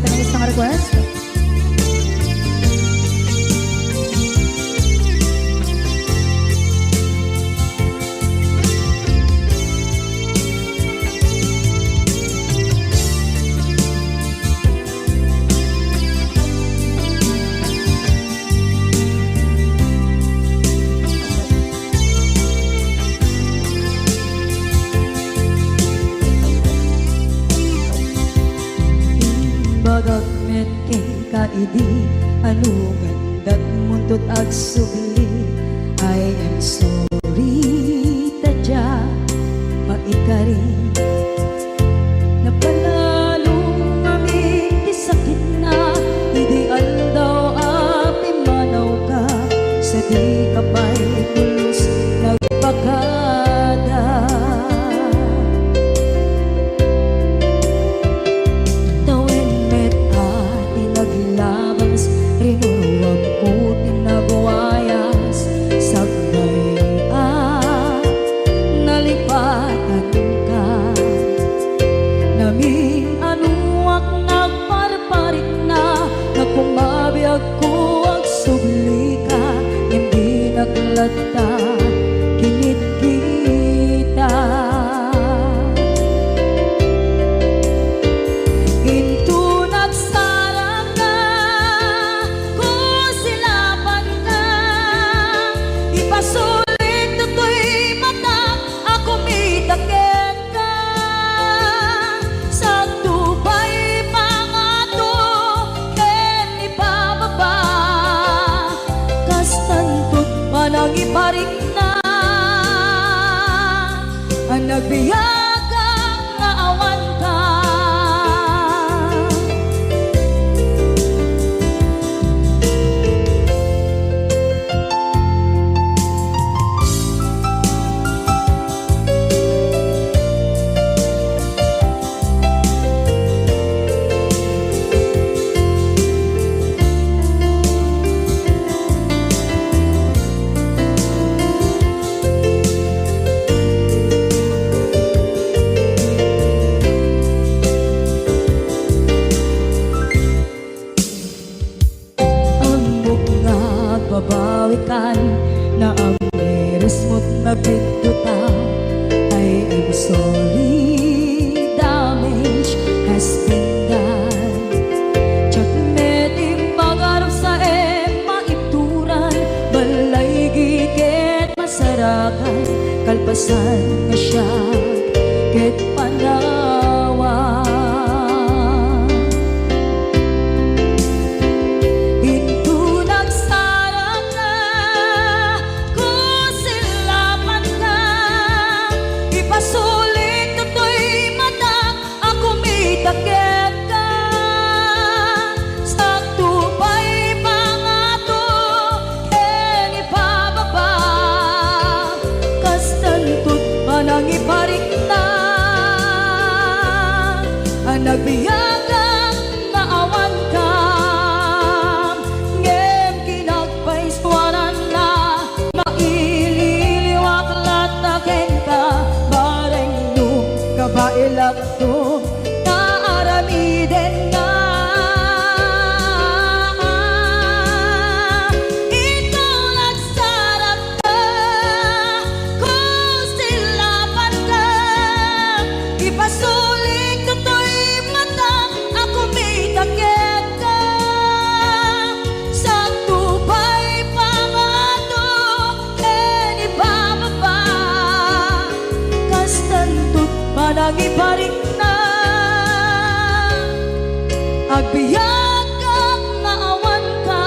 ating isang request. Bagakmet kay kaidi anugan dat muntot ag sugli. I am sorry tadya maikari napanalo kami kisakit na ideal daw api manaw ka sa di kapay pulos nagpakada. Rinuruwag ko tinabuayas sagnay nalipatan ka naming anuak nagparparit na nagkumabiyag ko ang sugli ka hindi naglata kinit kita. Iparik na ang nagbiyagang nga awan ka. Babawikan na ang meres mo't nagpituta. I am sorry, damage has been done. Tsak meting pangarap sa maituran, balay gigit masarakan, kalpasan nga siya ket panawa. Iparik na ang nagbiyagang na awan ka ngem kinagpaiswanan na maililiwak lataken ka bareng nung kabailak to na aramiden na. Ipasulik to'y mata ako may takit ka sa tubay pangato en ibababa kastantut panang iparik na agbiyak kang maawan ka.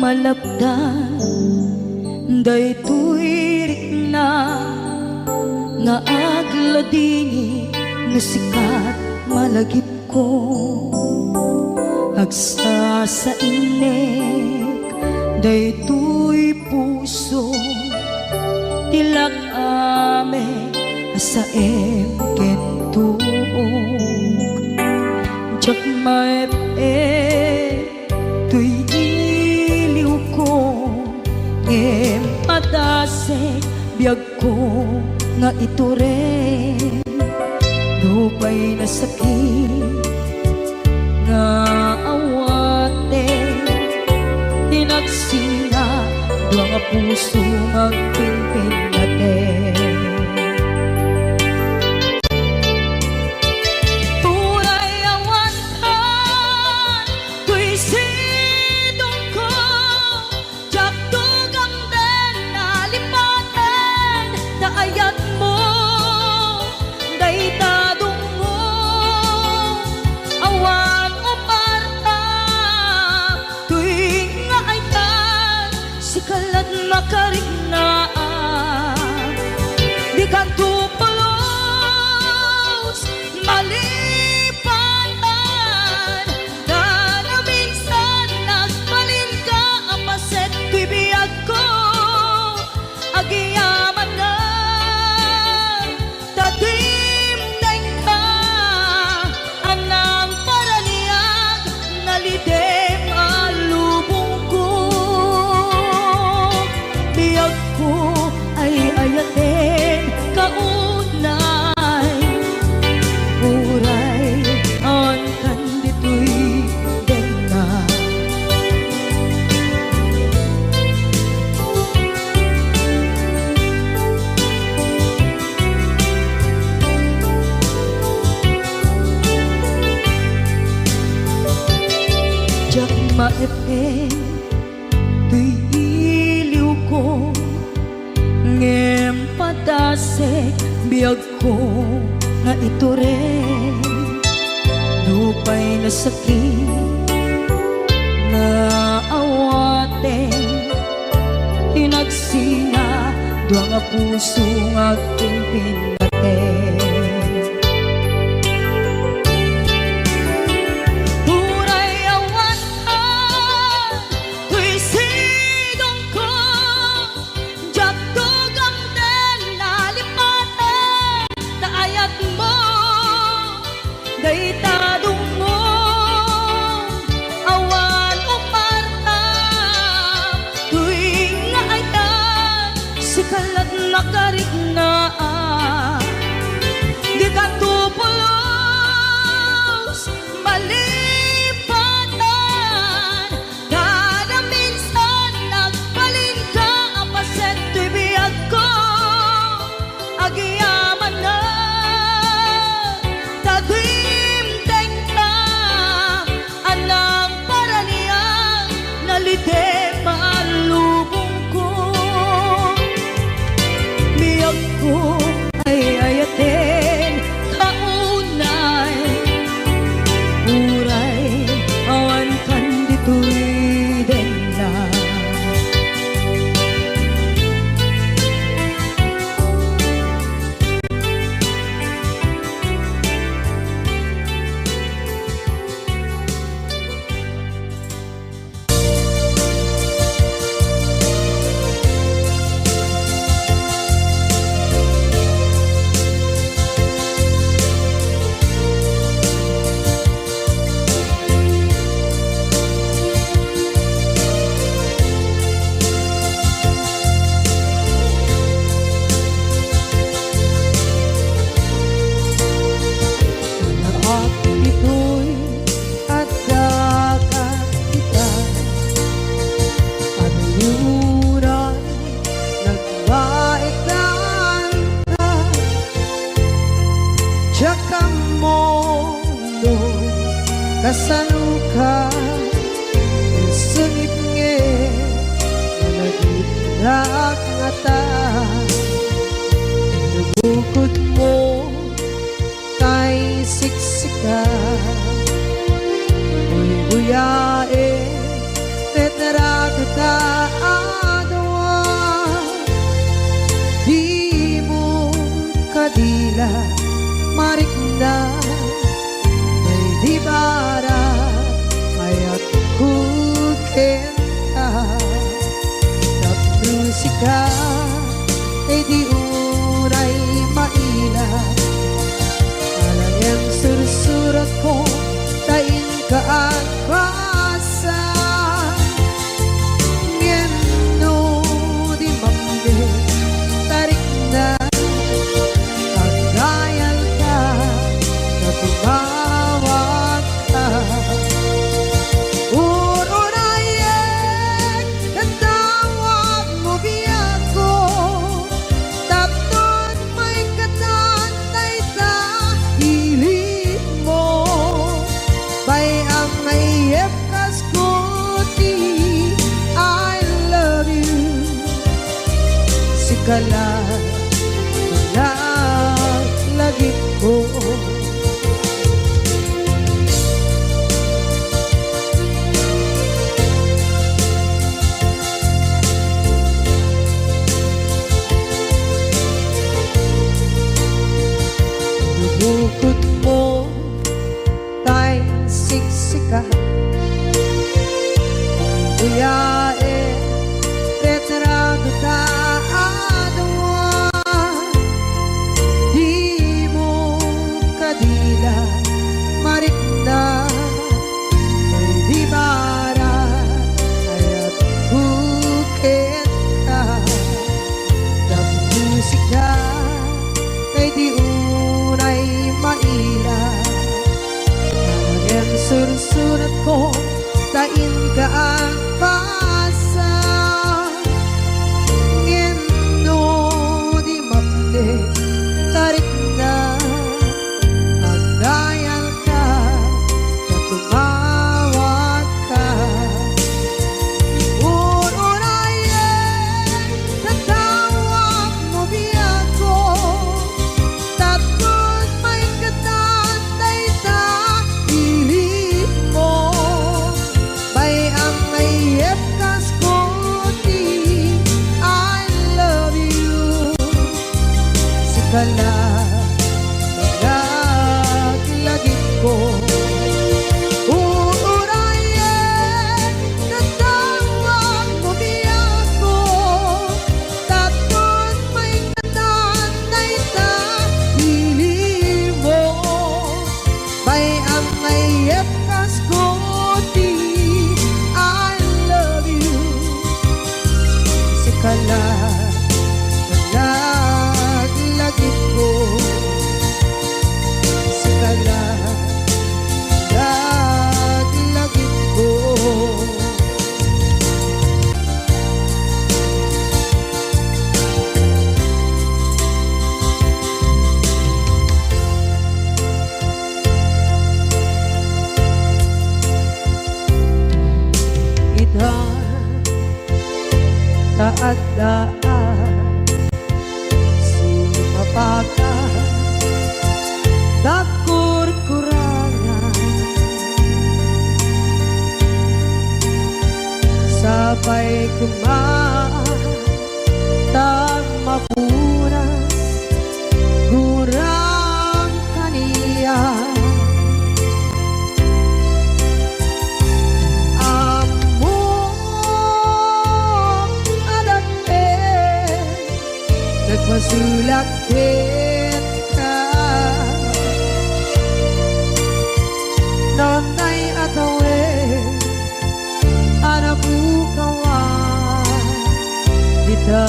malapdan daytoy rikna nga agladini nga sikat malagip ko agsa sa inek daytoy puso tilak ame asaem kentuog jak maep tuy iliw ko ngem padasek biyag ko nga ito rin lupay na sakit nga awate hinagsinga dua nga puso magpinpin natin turay awan ka tuy sidong ko jak tugam den nalipaten na ayat mo daytadong mo awan umarta tuwing nga ay tan sikalat makaringaan di kan tupulos malipatan na minsan nagbalin ka ang paset bibiyag ko agiyaman na tatim neng ka anang paraniyag nalidem alubong ko biyag ko ay ayatin kaunay uray ang kandito'y denga jak maepen tuy iliw ko ngem padasek biyag ko nga ito rin lupay na sakit na awate hinagsinga dua nga puso nga pingpin natin turay awan ka tuy sidong ko jak tugam den nalipaten na ayat mo daytadong mo awan umarta tuwing nga ay tan sikalat makariknaan di ka tupulos malipatan kada minsan nagbalin ka ang paset tuy biyag ko agiyaman na tagimteng ka anang paraniyang nalidem alubong ko biyag ko ay ayatin kaunay uray awan kandito'y denla kasaluka sungit nge nagitrak ngata nabukod mo kay siksika buyae tetra kata adawa kadila marikna may di bara ayat kukenta tap musika ay di uray maila alayang sursurat ko tain ka at basa ngeno di mamde tarik na pagdayan ka tumawag ka urunayek katawag mo biyako tapnon may katantay ta hilig mo bay ang mayep kaskuti I love you sikala lagi ko bukod mo tay siksika buyae retrado ta adwa di mo kadila marikna may di bara ayat bukit ka ng musika kay di unay maila ang sursurat ko tain ka ang pasa ngeno di mapde tarik na pagdayal ka na tumawag ka urunayek natawag mo biyako tapos may katantay ta hilig mo bay ang mayep kaskuti I love you sikala lagi ko urunayek natawag mo biyako tapos may katantay ta hilig mo bay ang mayep kaskuti I love you sikala lagi ko sikala lagi ko idhan taat daan sumapaka dakur-kurangan sabay kumatag mapunas gurang kaniya nagmasulakit ka nonday atawe anabukawan dita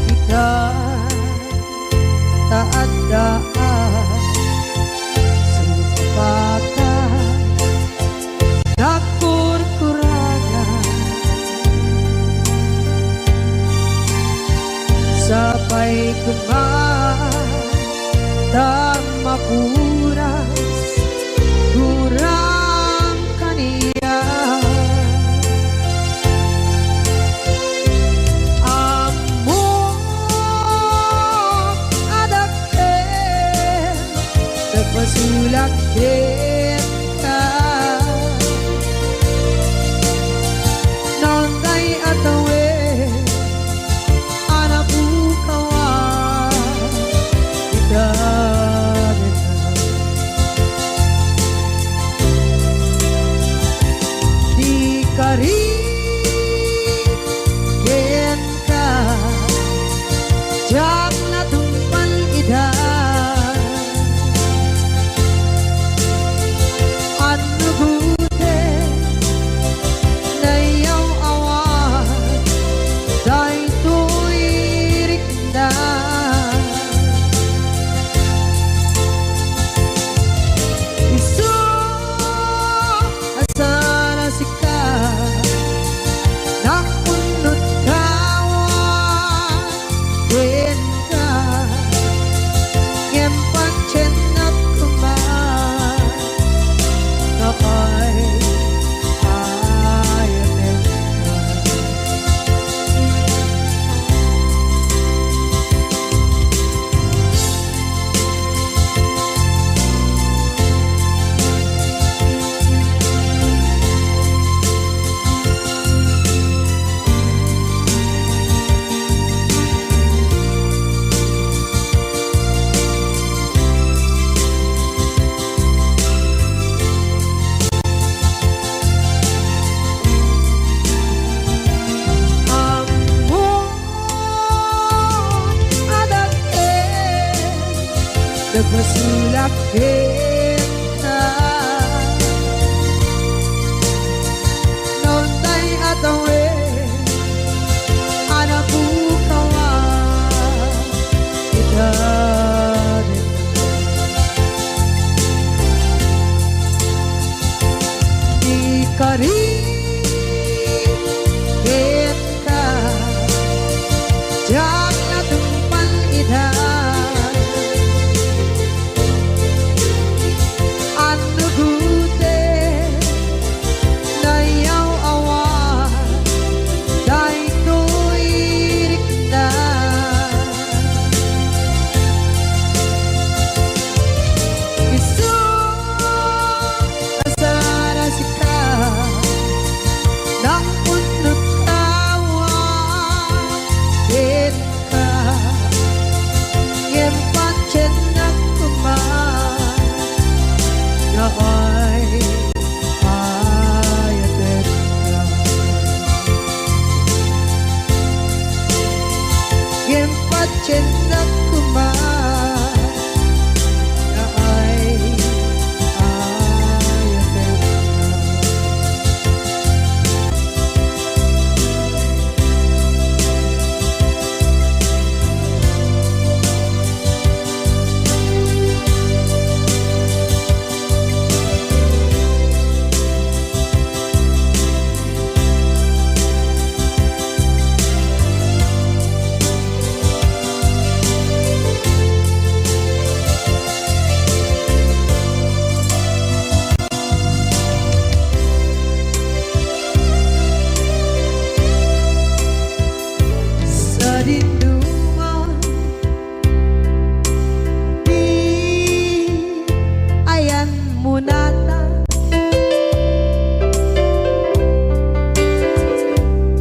kita taadaan sumpakan dakur-kurangan sabay kumatag mapunas gurang kaniya amok adakit nagmasulakit ka nonday jak natumpan ida Ano gute na iyong awat Dahil tuwirik na Isu asana sika Nakunot kawan Din ka Ngempang chenak kuman Na ay ayanin ka Nagpasulak kita Noon tay atawe Anak bukawa Kita din Di ka rin kita Jak natumpan ida Ano gute na iyaw awan Dahil tuwirik na Isu asara sika Nang punot kawan Din ka Ngempang chenak kuman Na ay ayatin ka Ngempang chenak kuman Na ay ayatin ka Sa dinduman Di ayan mo nata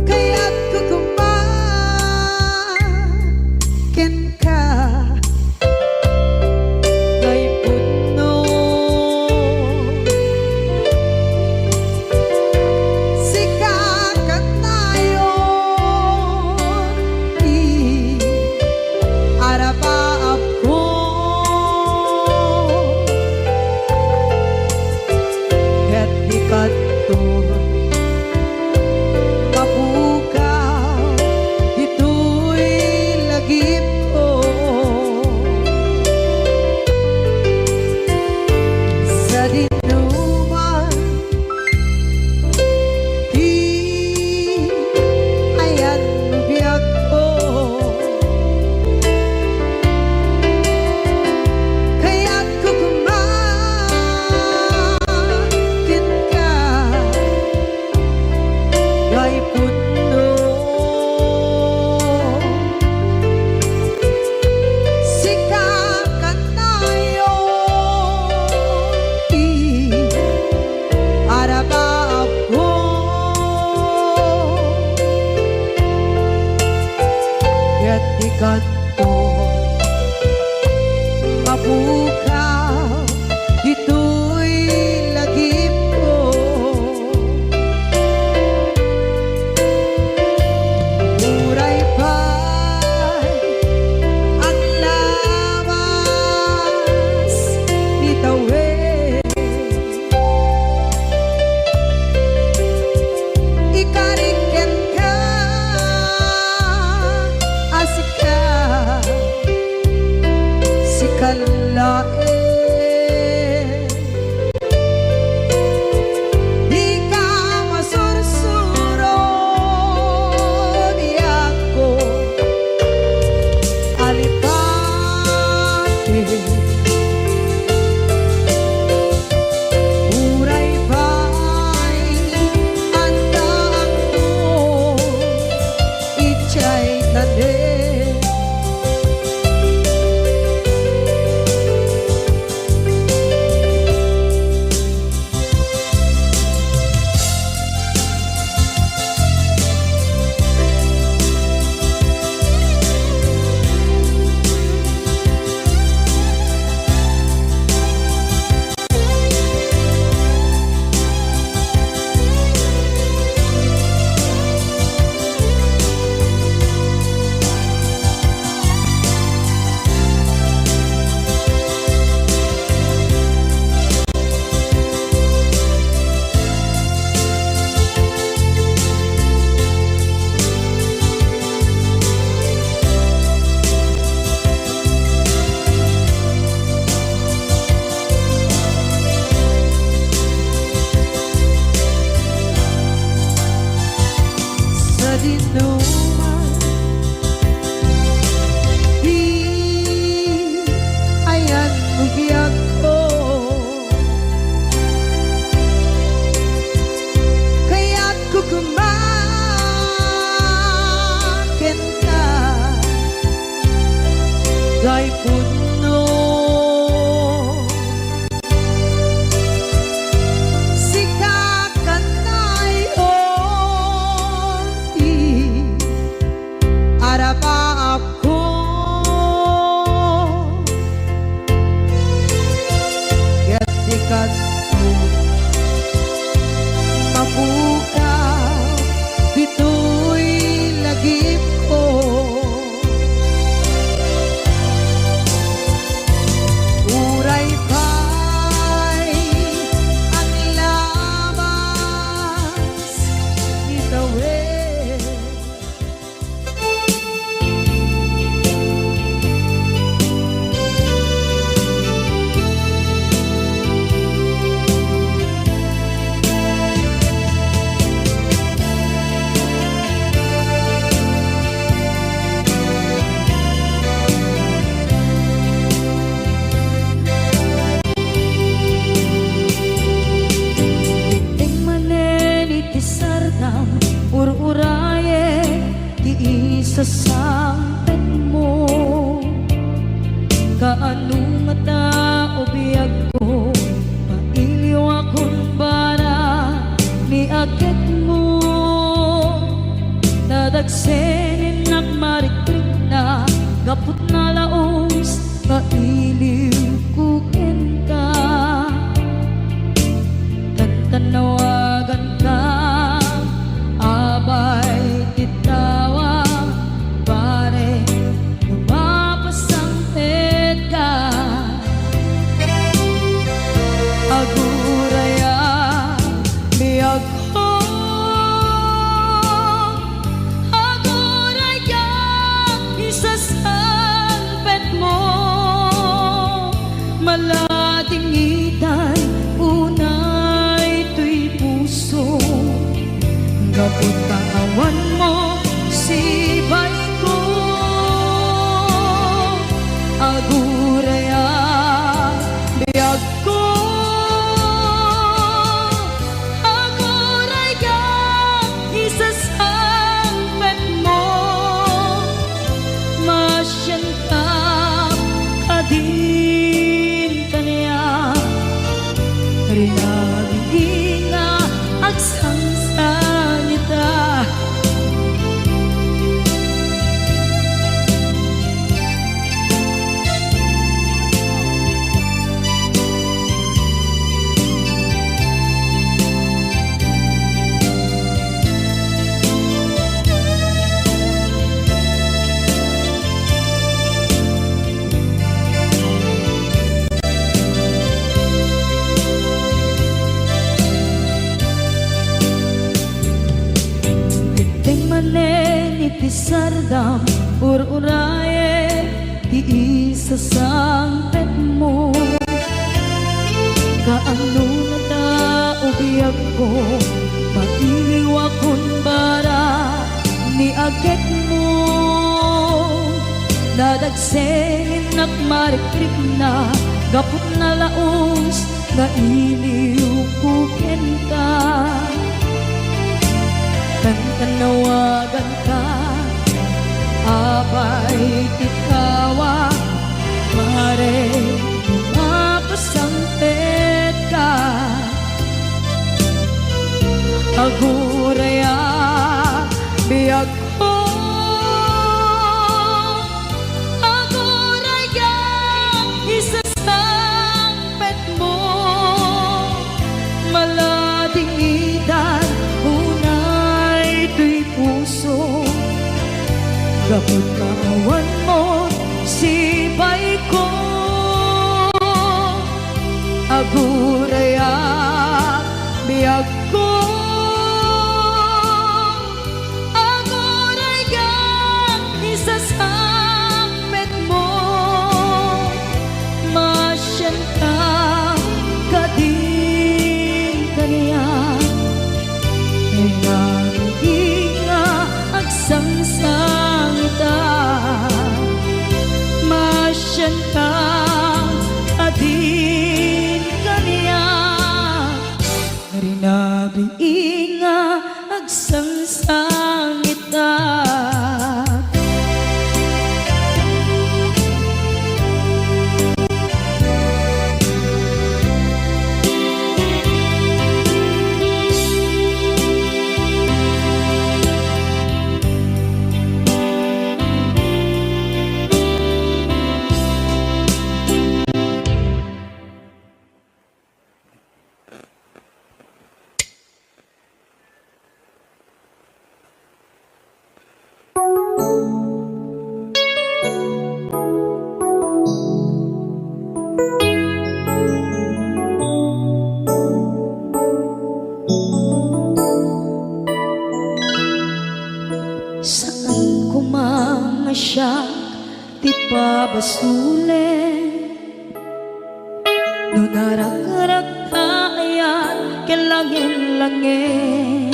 Kaya't kukumakin ka Ngay puno Sikakan nayon Di araba ako Ket di kadto mapukaw Dito'y lagip ko Sa dinuman Di ayan biyag ko Kaya't kukumakin ka Ngay puno Sikakan nayon Di araba ako Kaya't di kadto mapukaw Dito'y lagip ko Muray pa'y day puno. Sikakanay oti araba ako yatikat mo mabukaw dito'y lagip ko. Uray pa'y ang labas itawid. Ting manen iti sardam ururaye ti isa sampet mo. Kaano nga tao biyag ko mailiw akong bara ni akit mo. Nadagsenin at marikrik na gapot na laos mailiw kukin ka. Tanawagan ka, abay titawa, pare, lumapasangpet ka. Aguraya, biyag ko, aguraya, isasangpet mo, malating itay, unay tuy puso. Gapot kaawan mo, sibay ko, aguraya, biyag ko, aguraya, isasangpet mo, masyan ka, kadin kaniya, rinagin nga agsangsangita. Ting manen iti sardam ururaye ti isa sangpet mo. Kaano na tao biyag ko mailiw akong bara ni agit mo. Nadagsenin at marikrik na gapot na laos na iliw kukin ka. Tanawagan ka, abay titawa, pare, lumapasangpet ka. Aguraya, biyag ko, aguraya, isasangpet mo, malating itan, unay tuy puso. Gapot kaawan mo, sibay ko, aguraya, biyag ko, aguraya, isasangpet mo, masyan ka, kadin kaniya. Naging nga agsangsangita, masyan ka, adin kaniya. Rina ti pabasulen no narak-arak ayan kelangin-langin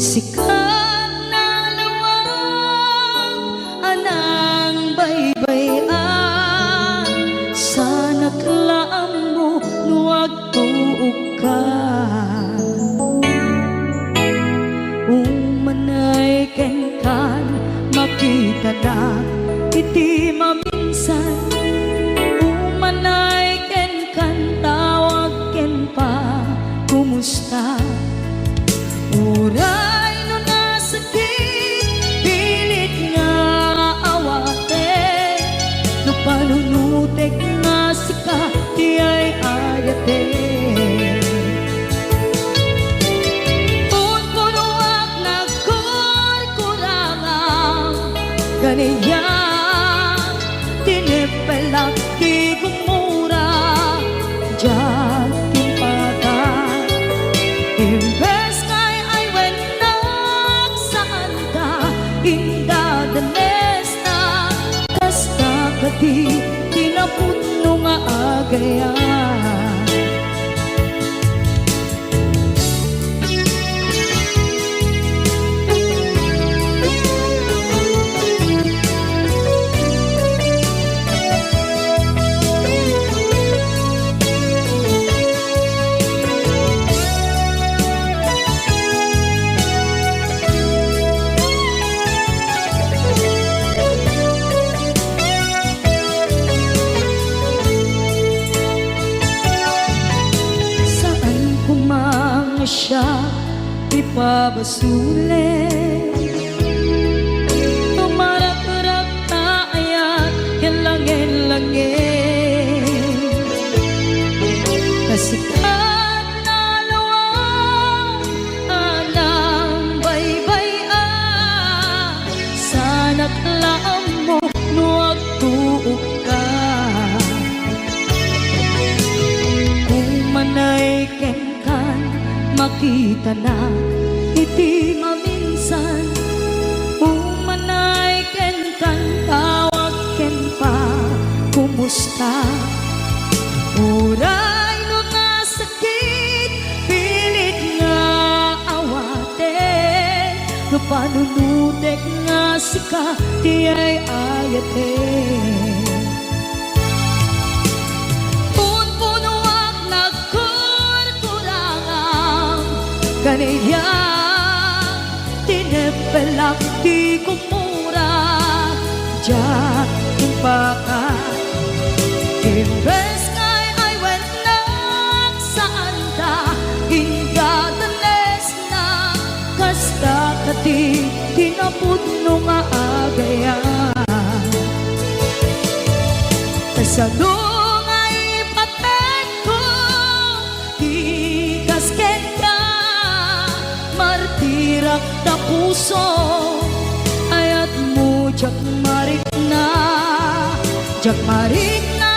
sikat na lawang anang baybayan sana kalaam mo nuwag tuog ka umanay kenkan makita na iti maminsan umanay kenkan tawag ken pa kumusta uray no nasakit pilit nga awate no panunutek nga sika di ay ayate unpunuak nagkurkurangang ganiya tinipelak di gumura diyan timpata imbes ngay ay wenak saan ka indadanes na kasta kati tinaputno nga agayan siya ipabasulit tumarak-rak na ayan kilangin-langin kasikat na lawang anang baybayan sana kalaam mo nuwag tuog ka umanay kenkan makita na iti maminsan umanay ken kan tawag ken pa kumusta uray no nasakit pilit nga awate no panunutek nga sika di ay ayate kaniya tinipelak di kumura diyan timpaka imbes ngay ay wenak saan ta indadanes na kasta kati tinaputno nga agayan kasadong ay paten ko di kasken martirak na puso ayat mo jak marik na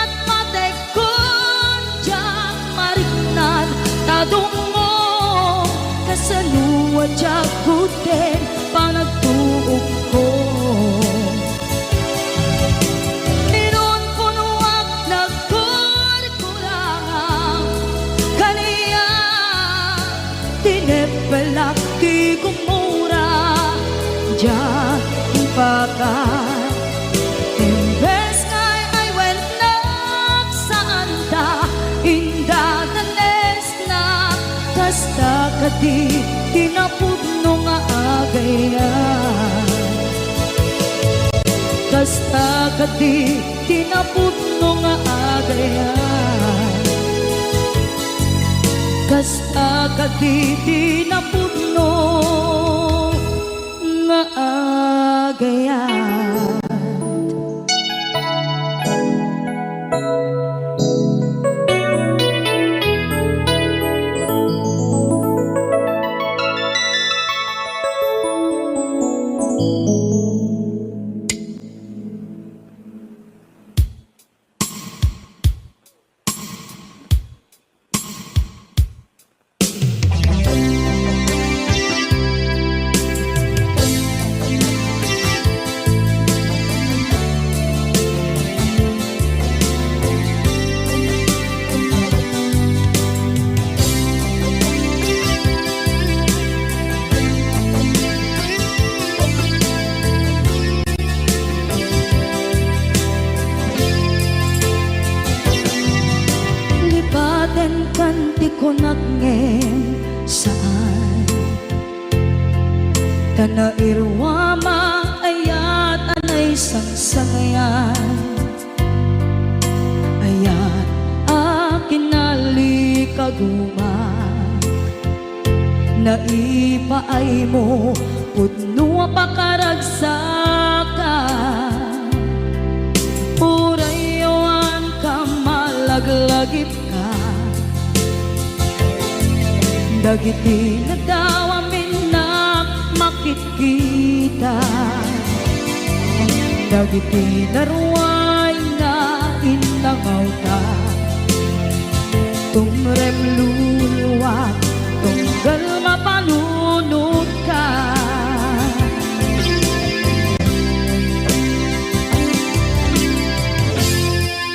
at matekon jak marik na tadong mo kasaluwa jak kuten panagtuog ko inon punuak nagkurkurangang kaniya tinipelak di kumura diyan timpaka imbes ngay ay wenak saan ta indadanes na kasta kati tinaputno nga agayan kasta kati tinaputno nga agayan kasta kati tinaputno nga agayan kanti ko nagngem saan Tanairwama ayat anay sangsangayan Ayat akin nalikaguma Naipaay mo pudno pakaragsakan Urayawan ka malaglagip ka Dagiti na daw amin na makikita Dagiti na ruway na inangaw ta Tumrem luluwat tunggal mapalunod ka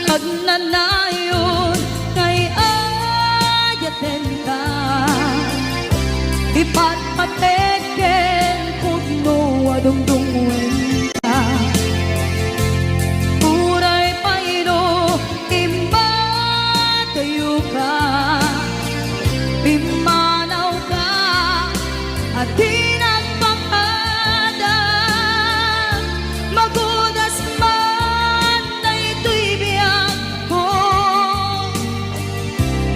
Agnanayon kay ayaten ka Ipatpateken pudno adungdungwen ka Uray payro imatayo ka Pimanaw ka at di nagpakada Magudas man na ito'y biyak ko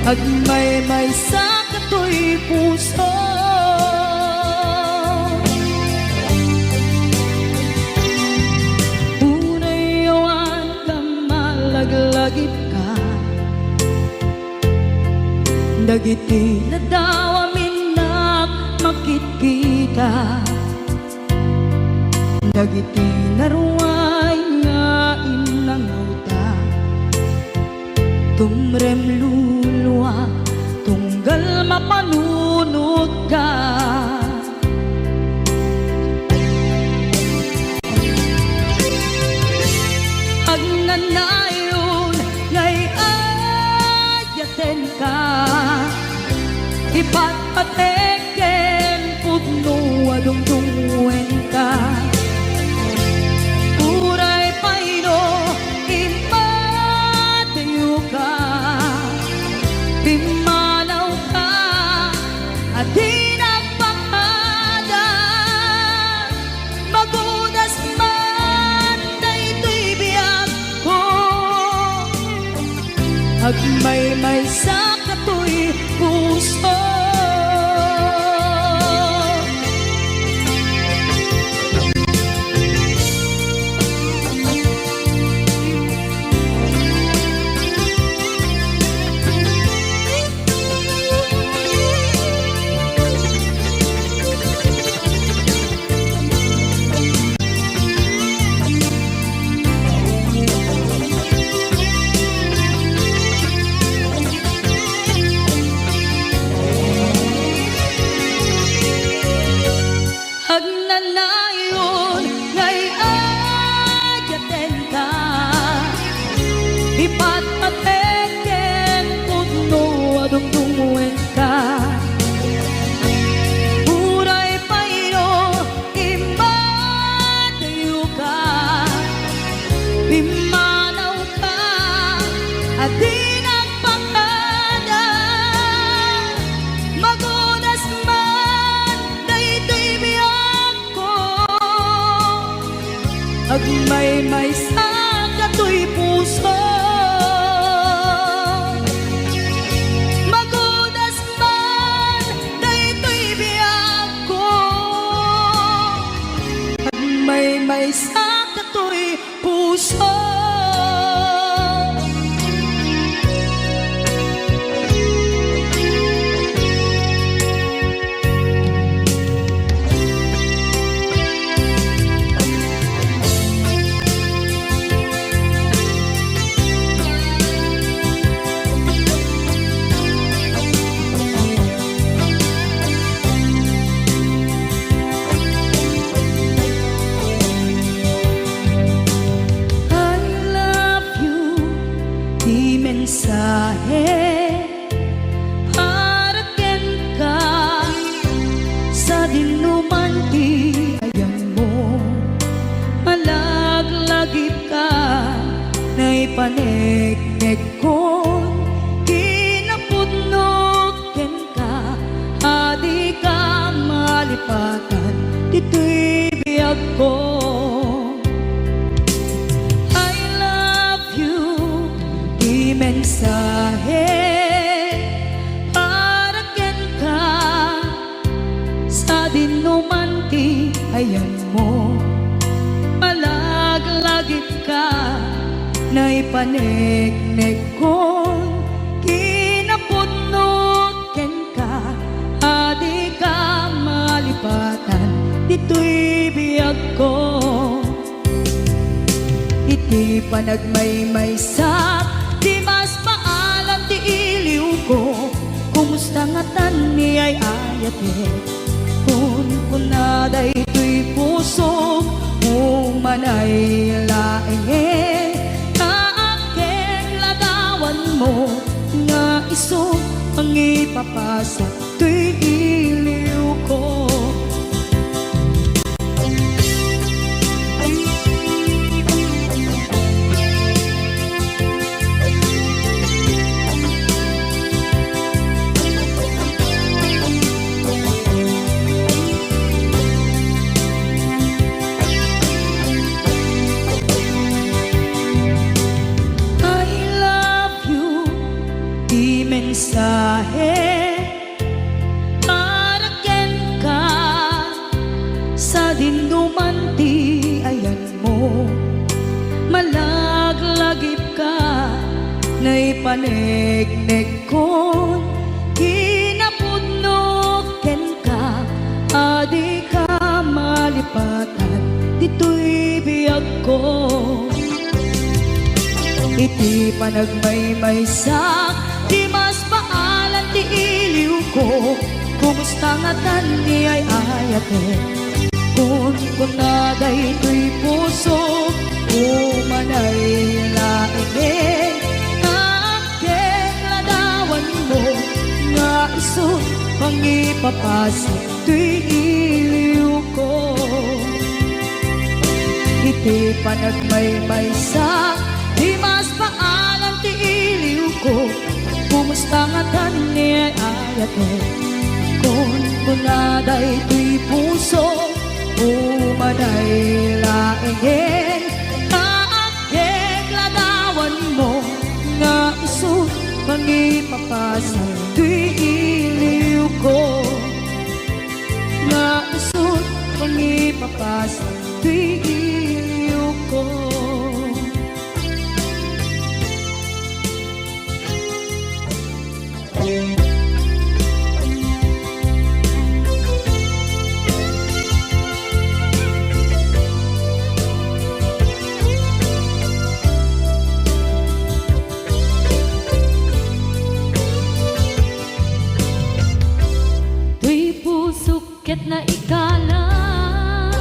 Agmay-may sa kato'y puso Unayawan ka malaglagip ka Dagiti na daw amin na makikita Dagiti na ruway nga inangauta Tumrem luluwa tunggal mapanunod ka Agnanayon ngay ayaten ka Ipatpateken pudno adungdungwen ka Uray payno imatayo ka Pimanaw ka at di nagpakada Magudas man na ito'y biyak ko Agmay-may sa kato'y puso Agnanayon ngay ayaten ka Ipatpateken pudno adungdungwen ka Uray payno imatayo ka Pimanaw ka at di nagpakada Magunas man na ito'y biyak ko Agmay-may sa kato'y puso Magudas man na ito'y biyak ko Agmay-may sa kato'y puso mensahe haraken ka sa dinuman ti ayan mo malaglagip ka na ipaneknek ko kinapudno mensahe para ken ka sa dinumanti ayan mo malaglagip ka na ipaneknek kon kinapudnot ken ka adi ka malipatan dito'y biyag ko iti panagmaymaysa di mas maalam ti iliw ko kumusta nga tan ni ay ayate kun kunaday to'y puso umanay laeng kaaken ladawan mo nga iso ang ipapasa to'y iliw ko. Mensahe para ken ka sa dinumanti ayan mo malaglagip ka na ipaneknek kon kinapudnot ken ka adi ka malipatan dito'y biyag ko iti panagmaymaysa di mas paalan ti iliw ko kumusta nga tan ni ay ayate kun kunaday to'y puso umanay laeng kaaken ladawan mo nga iso pangipapasa to'y iliw ko iti panagmaymaysa di mas paalan ti iliw ko kumusta nga tan ni ay ayate kun kunaday to'y puso umanay laeng kaaken ladawan mo nga iso pangipapasa to'y iliw ko nga iso pangipapasa to'y iliw ko. Ket na ikalan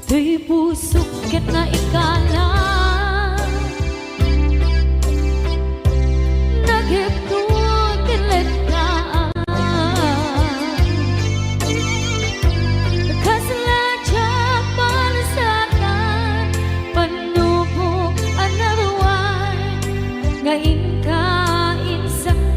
Tuy pusok ket na ikala nagiptun kilit ka kasladya palasakan panubok another one ngayon ka insang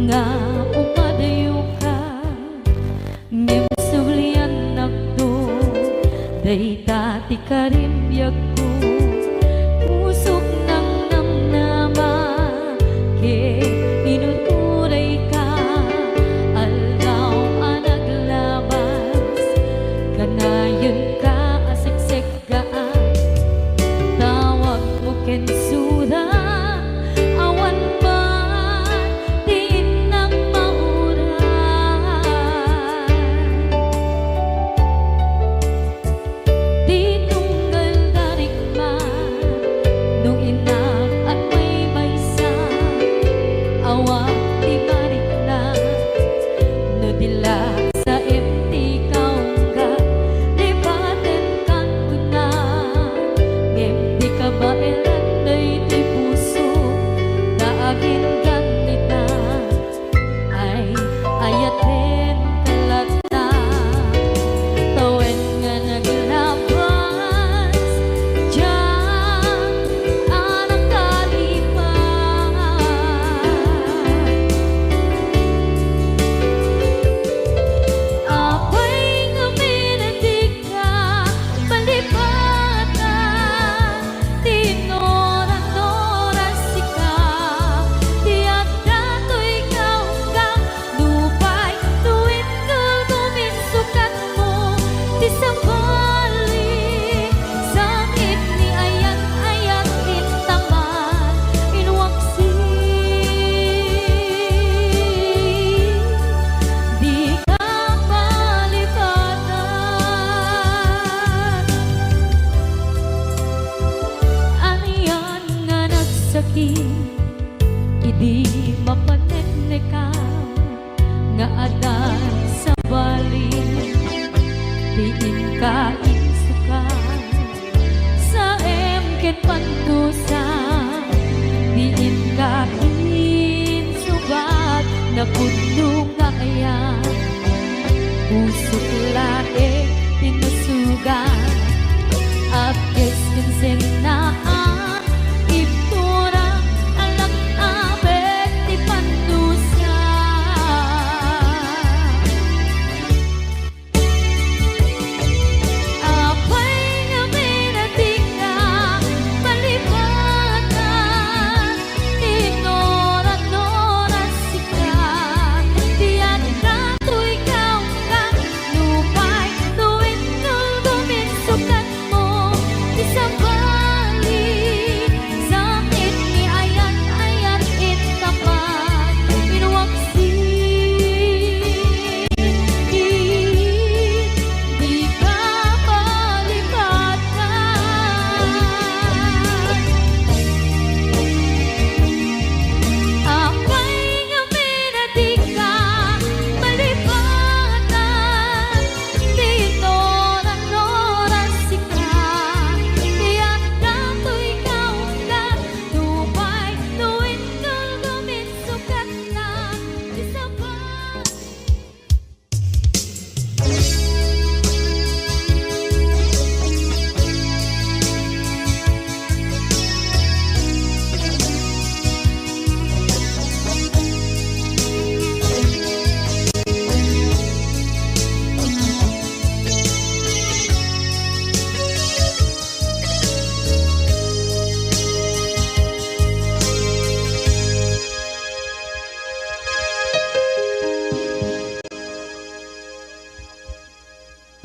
nga umadayo ka ngem sulian nakdo day tati karimbyag ko pusok ng namnama ke inuturay ka aldaw anaglabas kanayon ka asiksik ka tawag mo kensura Idi mapaneknek ka nga adan sa bali diin ka insuka sa emken pantusa diin ka insubat na puno nga ayan pusok lae tinusugan apkes kinsen na Balipan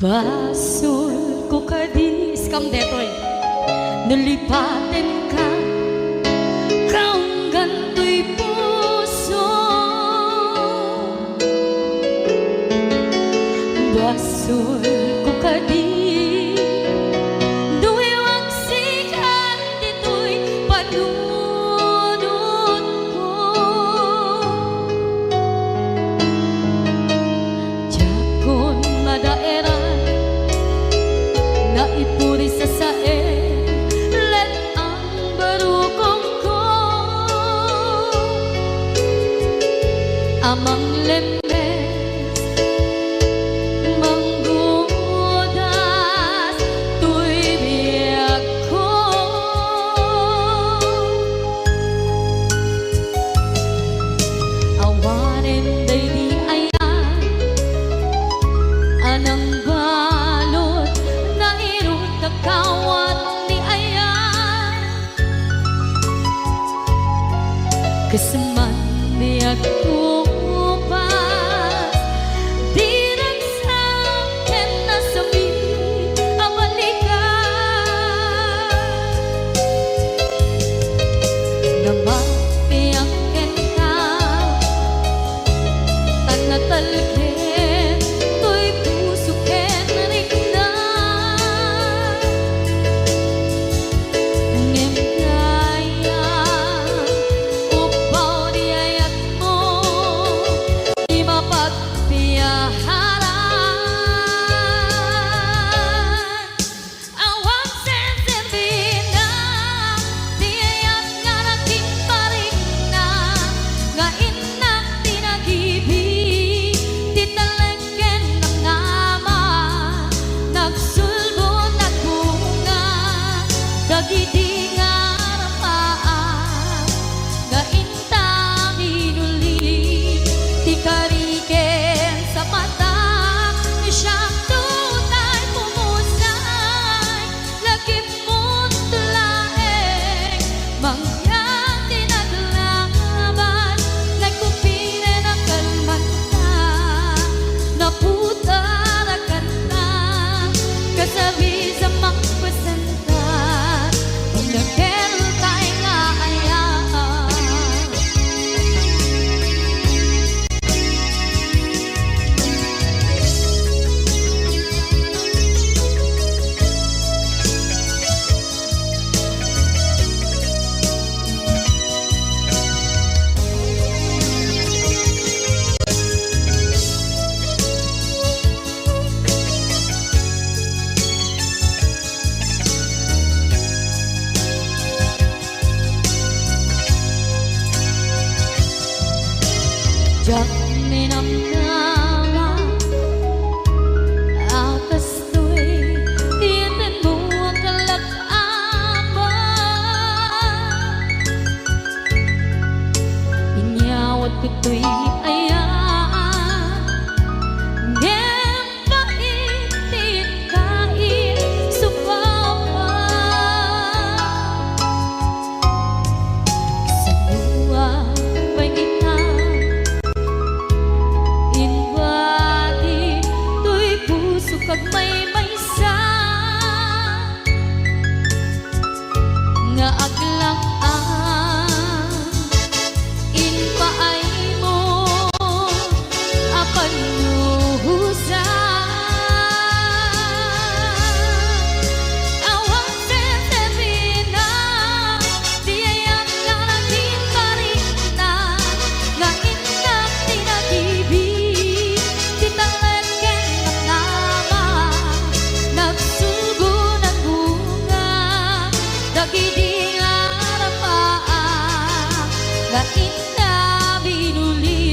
Basol ko kadis kam detoy nalipatin ka kaong ganto'y puso. Basol ko kadis duwewang sikat dito'y panunod ko. Jakon madaeran na ipuri sa sae let ang barukong ko amang lemes manggudas tuy biyak ko. Awanen day di ayan anang balot na irong kakawat ni ayan kasaman biyak ko pa di nagsakin na sabi ang balikan na mapiyakin ka tanatalkin to'y puso ken rikna ngem kaya upaw di ayat mo di mapagpiyaharan. Awang sensibina di ayat nga naging paring na nga inak tinagibig di talagyan ng nama nagsulbo nagbunga dagiti nga rapaan nga inta minuli ti kariken sa mata siyang tunay pumusay lagip mo't tulaeng mangyang tinaglaban nagkupire ng kalmanta naputarakan na kasabi sa magpasantan kung nagkero tayo nga ayaan. Jak minamnama akas to'y tiyatin mo ang kalak-aman inyawat ko to'y ayan ngem paitin kain supawa sa buwan pangitan inwati tuy puso kag may maysa nga aglang inpaay mo apan luhusa awang sensibina di ayat nga naging parina nga inak tinagibig di talagyan ng nama nagsugo ng bunga dagiti nga rapaan nga inna binuli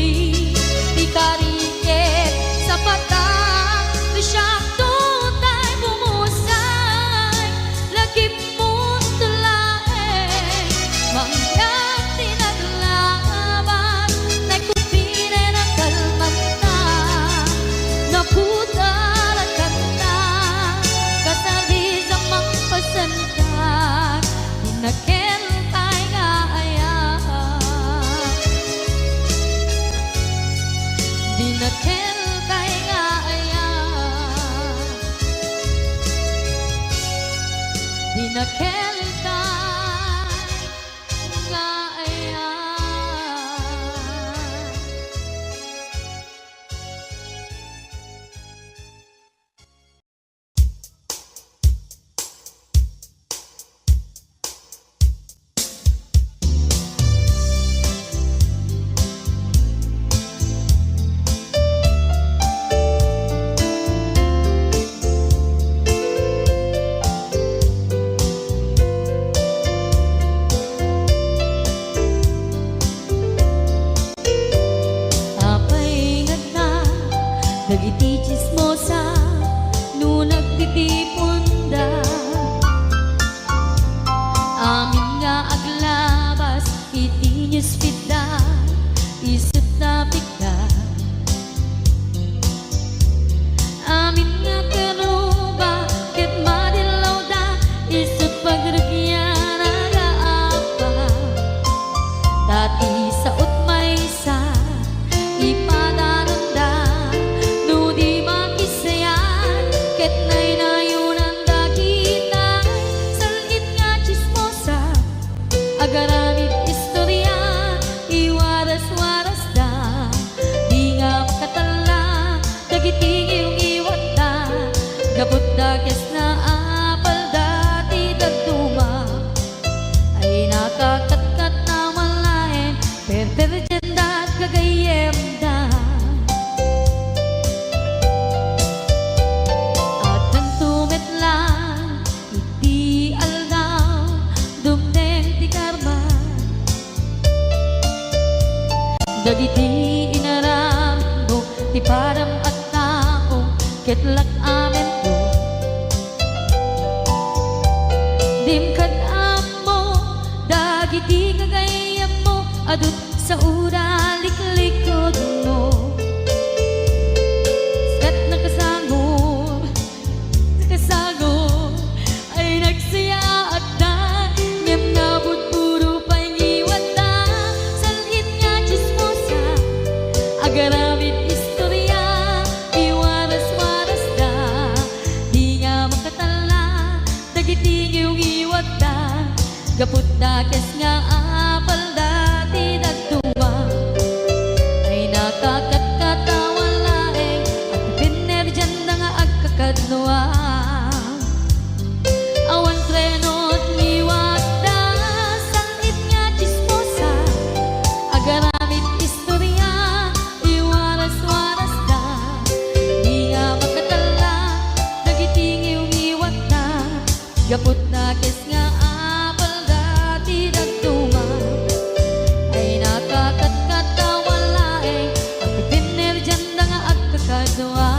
di kariket sa patang siyang tutay bumusay lagip mo't tulaeng mangyang tinaglaban nagkupire ng kalmanta naputarakan na kasabi sa magpasantan kung nakel tayo nga ayaan. kelkay nga ayan. Apay ngagna, dagiti chismosa, no nagtitipon da. Amin nga aglabas, iti newsfeed da, isip na bigla. Amin nga karuba, ket madilaw da, isip pagragyan nagaapa. Dati sa utmaysa, ipadaranda, no di makisayan, ket naynayunan da kita. Salit nga chismosa, agaramid istorya, iwaras-waras da, di nga makatala, dagiti iyong iwat da, gabot da kes na apal dati dagduma, ay nakakatkat na malain, perperjan da at kagayem da. At nang tumetlang, iti aldaw, dumdeng ti karma, dagiti inaram mo, ti param at tao, ketlak amen mo. Dimkad mo, dagiti kagayam mo, adut sa ura liklikod mo. Skat nakasagor, ay nagsaya at da, ngem nabot puro pa'y ngiwat da. Salit nga chismosa, agaramid istorya, iwaras-waras da, di nga makatala, dagiti iyong iwat da, gapot da kes nga apal dati dagduma, ay nakakatkatawan laeng, at pinerjan na nga agkakadwa. Awan trenot ngiwat da, salit nga chismosa, agaramid istorya, iwaras-waras da, di nga makatala, dagiti iyong iwat da, gapot na kes nga apal dati dagduma, ay nakakatkatawan laeng, at pinerjan na nga agkakadwa.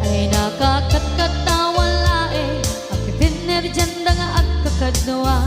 Ay nakakatkatawan laeng, at pinerjan na nga agkakadwa.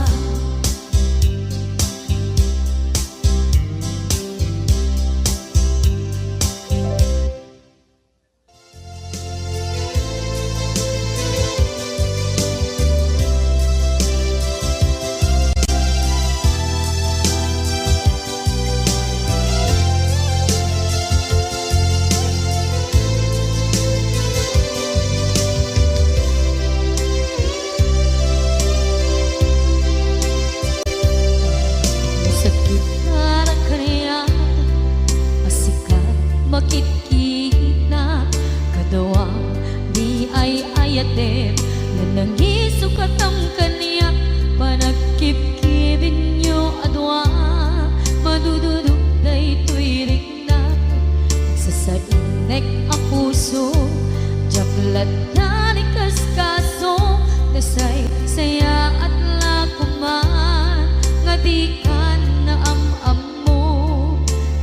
Sakit na kaniya, asikat makikita, kadawa di ay ayatem, nanangisukat ang kaniya, panagkipkibin nyo adwa, madududuk day tuwirik na, nagsasainek ang puso, jaklat na ni kaskaso, nasay saya at lakuman, nga di ka na am-am mo,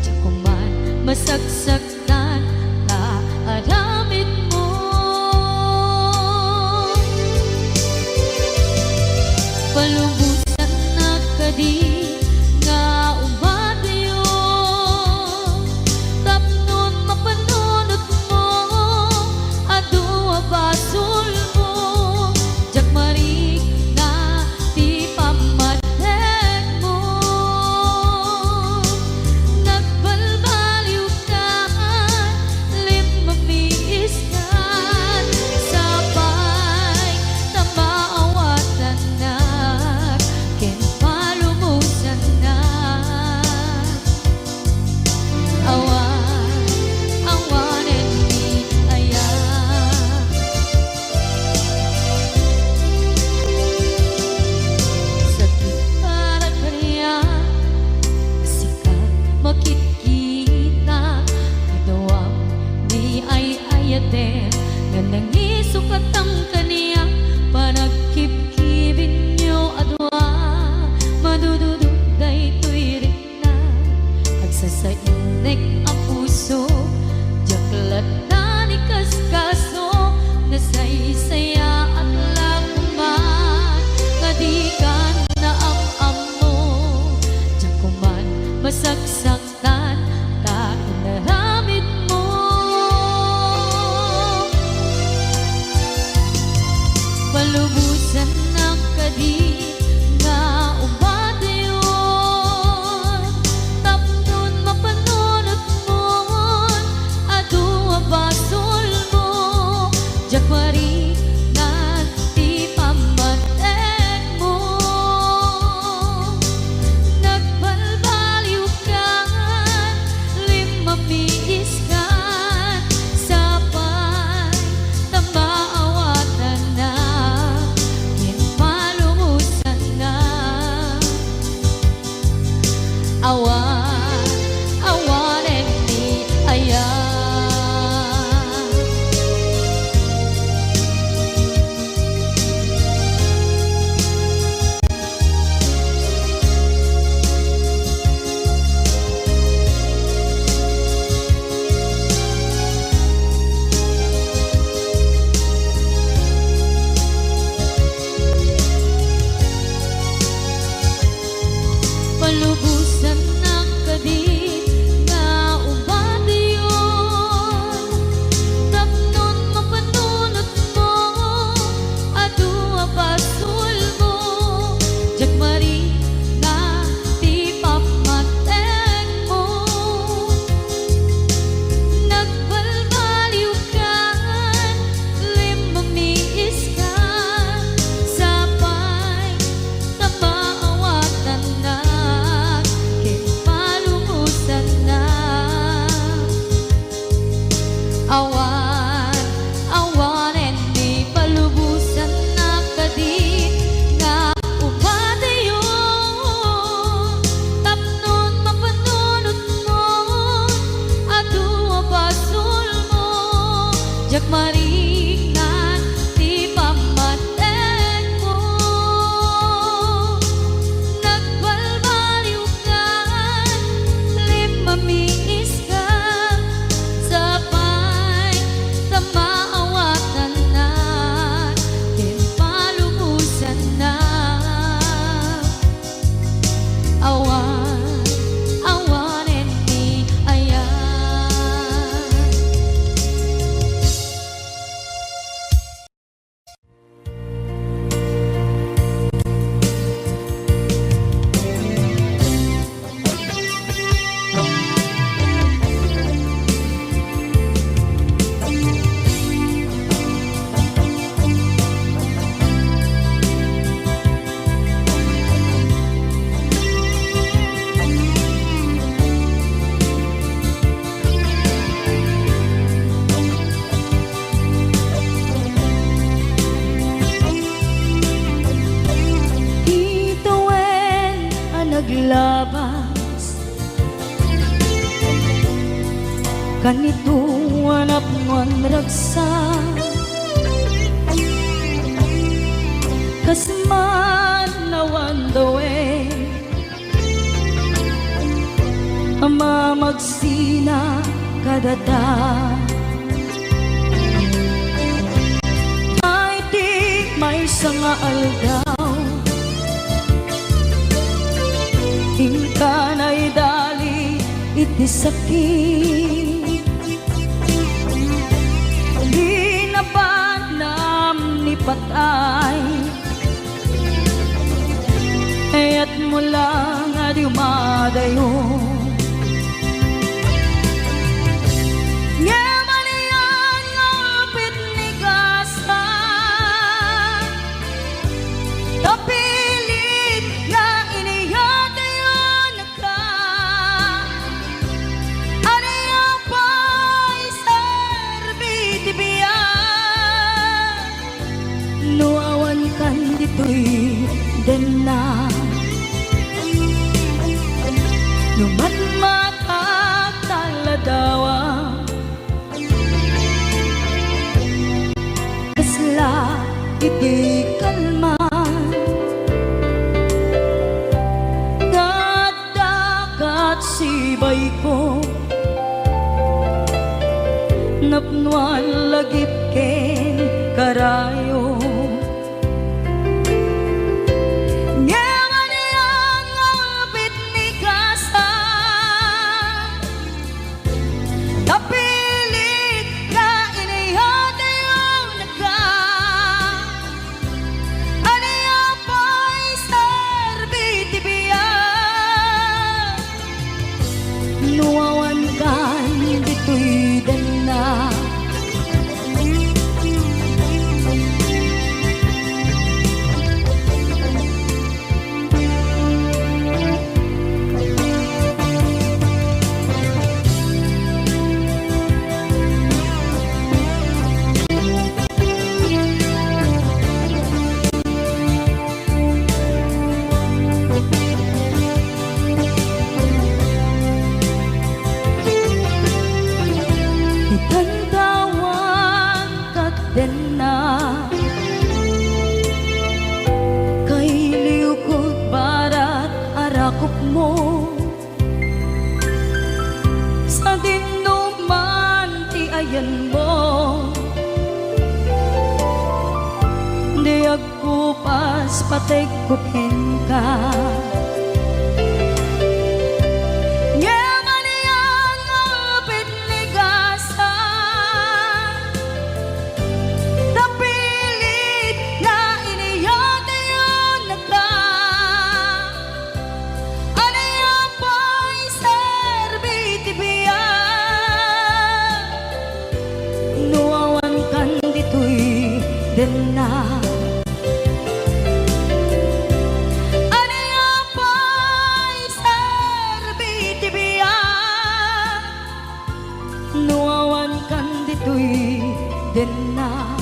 tsakuman masagsaktan na aramid mo. Palubusan na kadi nga umadayo, tapnon mapanunot mo, adua basul mo, jakmarik na ti pamatek mo. Nagbalbaliw ka, limamiis ka, sa ilabas kanito anak man ragsa kasman nawan dawe ama magsina kadata ay di may sanga aldaw ingkanay dali iti sakit di na panam ni patay ayat mo lang adi umadayo den na numat makataladawa kasla iti kalman dagat sibay ko napnuan lagip ken karayo sa dinuman ti ayan mo di agkupas patay kupen ka den na aniya pa'y serbi ti biya nuawan kan dito'y den na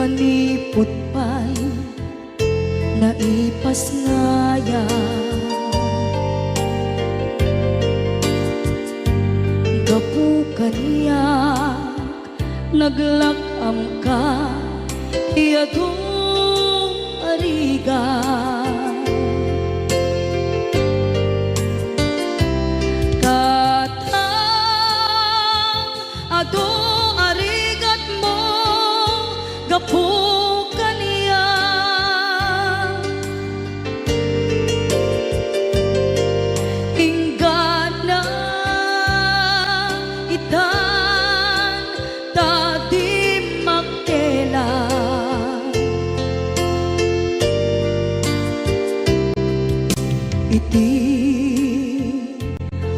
manipot pa'y naipas ngaya gapu kaniyak naglakam ka iyadong ariga katang ado arigat mo itan tadi makela iti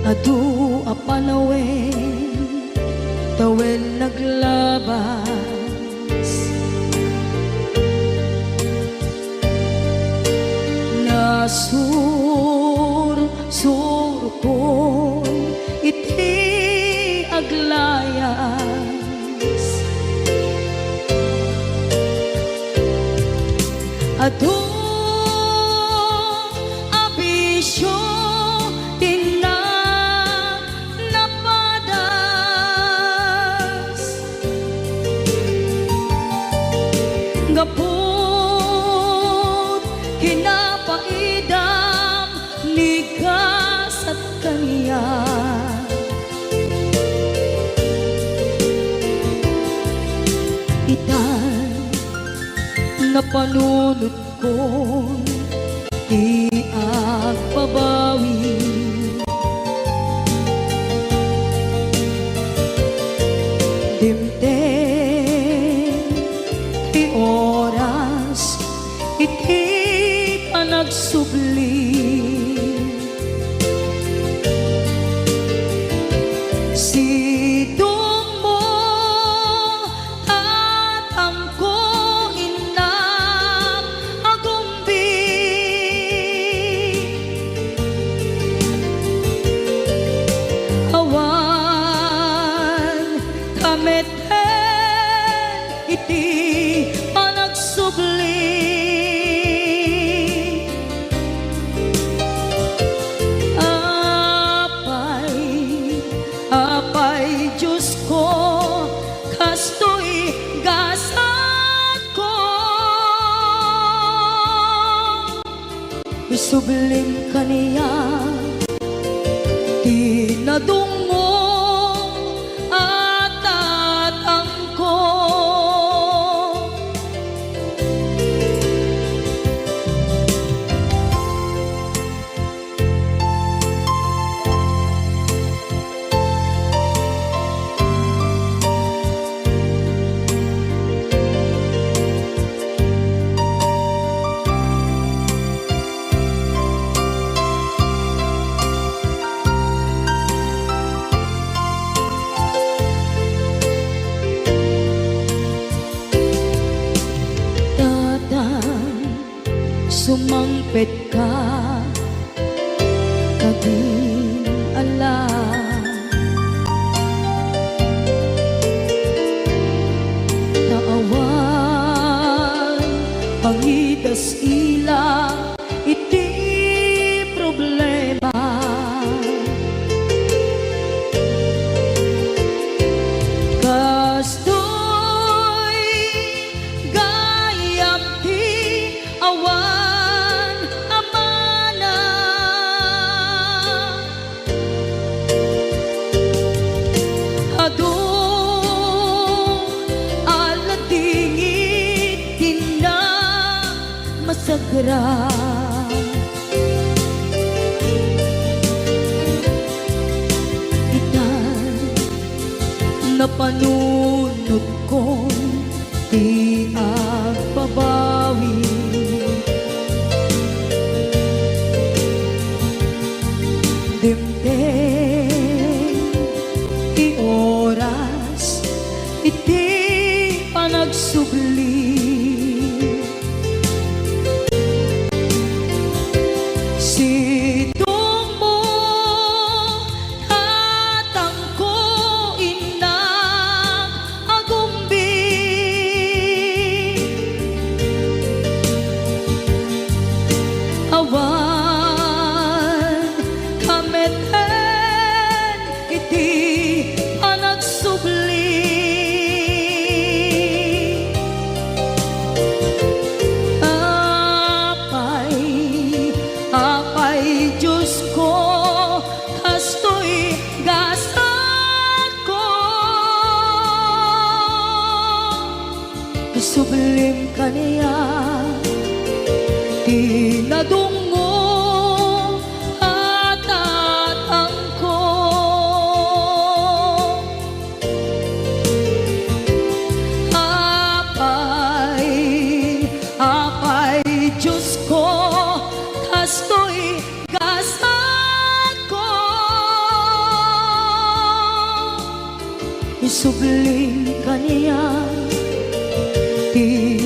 adu apanawen tawen naglabas sur iti aglayas adu abisyo tina napadas gaput kinapaidam ligas at kaniya itan na panunod ko di agpabawi dimten ti oras iti panagsubli sidong mo tatangko inang agumbi awan kameten iti panagsubli apay Diyos ko kastoy gasat ko isublim kaniya tinadungo at tatangko sumangpet ka kading alam naawan pangidas ila iti problema kastoy gayam ti awan amana adu aladingit tina masagra itan napanunod ko di agbabawi dimten ti oras iti panagsubli sidong mo tatangko inang agumbi awan kameten iti panagsubli apay Diyos ko kastoy gasat ko sublim kaniya tinadungo at tatangko isubli kaniya ti